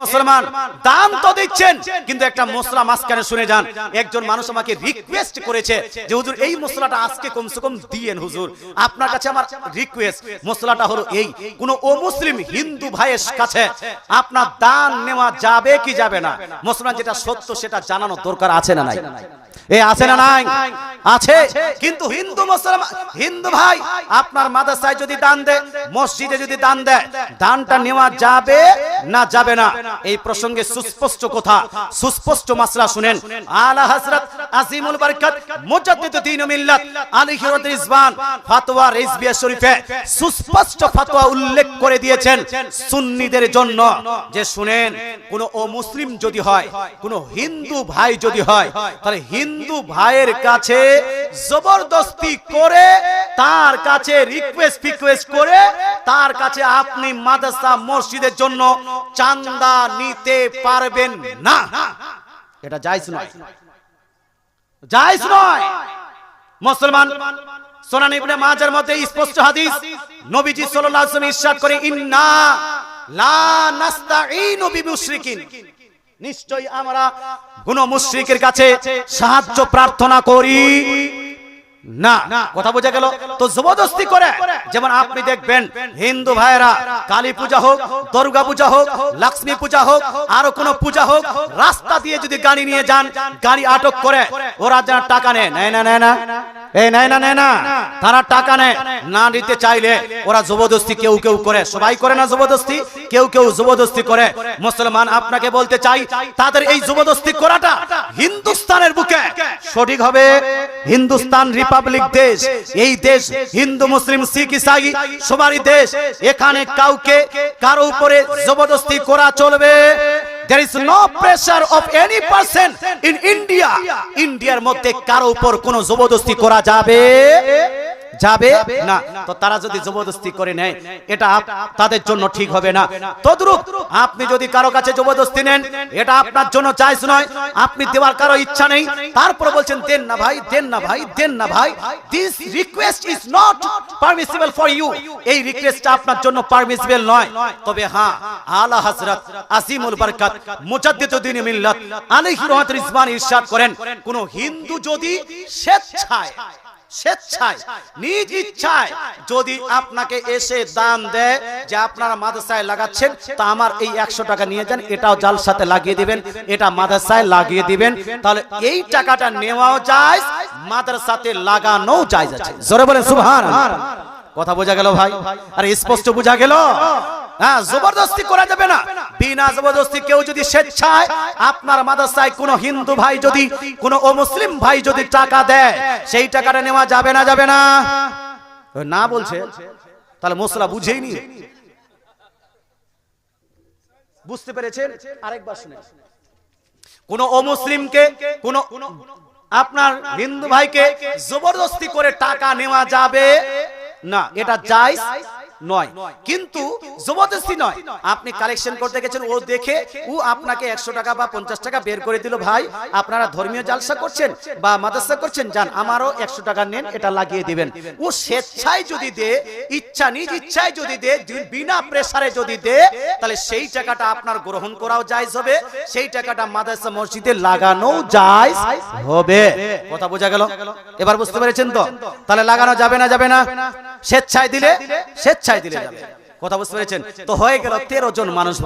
মুসলমান দান তো দিচ্ছেন, কিন্তু একটা মশলা মাঝখানে শুনে যান। একজন মানুষ আমাকে রিকোয়েস্ট করেছে যে হুজুর এই মশলাটা আজকে কমসে কম দিয়েন হুজুর, আপনার কাছে আমার রিকোয়েস্ট। মশলাটা হলো এই, কোন অমুসলিম হিন্দু ভাইয়ের কাছে আপনার দান নেওয়া যাবে কি যাবে না? মুসলমান যেটা সত্য সেটা জানানোর দরকার আছে না নাই? এ আছে না নাই? আছে। কিন্তু হিন্দু মুসলমান হিন্দু ভাই আপনার মাদ্রাসায় যদি দান দেয়, মসজিদে যদি দান দেয়, দানটা নেওয়া যাবে না যাবে না? এই প্রসঙ্গে সুস্পষ্ট কথা, সুস্পষ্ট মাসলা শুনেন। আলা হযরত আজিমুল বরকত মুজাদ্দিদ দ্বীন মিল্লাত আলাইহি রিজওয়ান ফতোয়া রিজভিয়া শরীফে সুস্পষ্ট ফতোয়া উল্লেখ করে দিয়েছেন সুন্নিদের জন্য, যে শুনেন কোন অমুসলিম যদি হয়, কোন হিন্দু ভাই যদি হয়, তাহলে হিন্দু ভাইয়ের কাছে জবরদস্তি করে, তার কাছে রিকোয়েস্ট করে তার কাছে আপনি মাদ্রাসা মসজিদের জন্য চাঁদা নিতে পারবেন না। এটা জায়েজ নয়, জায়েজ নয়। মুসলমান সুনান ইবনে মাজার মধ্যে স্পষ্ট হাদিস, নবীজি সাল্লাল্লাহু আলাইহি ওয়াসাল্লাম ইরশাদ করে, ইন্না লা নাস্তাঈনু বিমুশরিকিন, নিশ্চয়ই আমরা কোন মুশরিকের কাছে সাহায্য প্রার্থনা করি না। কথা বোঝা গেল? তো জবরদস্তি করে, যেমন আপনি দেখবেন হিন্দু ভাইরা কালী পূজা হোক, দুর্গা পূজা হোক, লক্ষ্মী পূজা হোক, আরো কোন পূজা হোক, রাস্তা দিয়ে যদি গাড়ি নিয়ে যান, গাড়ি আটক করে ওরা যেন টাকা নেয় না, এই নেয় না, তারা টাকা নেয় না। নিতে চাইলে ওরা জবরদস্তি কেউ করে, সবাই করে না জবরদস্তি, কেউ জবরদস্তি করে। মুসলমান আপনাকে বলতে চাই, তাদের এই জবরদস্তি করাটা হিন্দুস্তানের বুকে সঠিক হবে? হিন্দুস্তান রিপাবলিক দেশ, এই দেশ হিন্দু মুসলিম শিখ ইসাই সবারই দেশ। এখানে কাউকে কারো উপরে জবরদস্তি করা চলবে? There is no pressure of any person in India. ইন্ডিয়ার মধ্যে কারো উপর কোনো জবরদস্তি করা যাবে না। তো তারা যদি জবরদস্তি করে নেয়, এটা তাদের জন্য ঠিক হবে না। তদ্রূপ আপনি যদি কারো কাছে জবরদস্তি নেন, এটা আপনার জন্য জায়েজ নয়। আপনি দেওয়ার কারো ইচ্ছা নেই, তারপর বলছেন দেন না ভাই, this request is not permissible for you. এই রিকোয়েস্টটা আপনার জন্য পারমিসিবল নয়। তবে হ্যাঁ, আলা হযরত আজিমুল বরকত মুজাদ্দিদ দ্বীন মিল্লাত আলাইহি রিজওয়ান ইরশাদ করেন, কোন হিন্দু যদি স্বেচ্ছায় নিজ ইচ্ছায় যদি আপনাকে এসে দান দেয় যে আপনারা মাদ্রাসায় লাগাচ্ছেন, তা আমার এই 100 টাকা নিয়ে যান, এটাও জালসাতে লাগিয়ে দিবেন, এটা মাদ্রাসায় লাগিয়ে দিবেন, তাহলে এই টাকাটা নেওয়াও জায়েজ, মাদ্রাসাতে লাগানোও জায়েজ আছে। জোরে বলেন সুবহানাল্লাহ। কথা বোঝা গেল ভাই? আরে স্পষ্ট বোঝা গেল? হ্যাঁ, জবরদস্তি করা যাবে না। বিনা জবরদস্তি কেউ যদি স্বেচ্ছায় আপনার মাদ্রাসায় কোন হিন্দু ভাই যদি, কোন অমুসলিম ভাই যদি টাকা দেয়, সেই টাকাটা নেওয়া যাবে না বলছে, তাহলে মশলা বুঝেই নি। বুঝতে পেরেছেন? আরেকবার শুনে, কোন অমুসলিমকে, কোন আপনার হিন্দু ভাইকে জবরদস্তি করে টাকা নেওয়া যাবে না, এটা জায়েজ নয়। কিন্তু জবরদস্তি নয়, আপনি কালেকশন করতে গেছেন, ও দেখে ও আপনাকে 100 টাকা বা 50 টাকা বের করে দিল, ভাই আপনারা ধর্মীয় জালসা করছেন বা মাদ্রাসা করছেন, যান আমারও 100 টাকা নেন, এটা লাগিয়ে দিবেন। ও স্বেচ্ছায় যদি দে, নিজ ইচ্ছায় যদি দে, বিনা প্রেসারে যদি দে, তাহলে সেই টাকাটা আপনার গ্রহণ করাও জায়েজ হবে, সেই টাকাটা মাদ্রাসা মসজিদে লাগানো জায়েজ হবে। কথা বোঝা গেল? এবার বুঝতে পেরেছেন তো? তাহলে লাগানো যাবে না? স্বেচ্ছায় দিলে যাবে। কথা বুঝতে পেরেছেন তো? হয়ে গেল 13 জন মানুষ।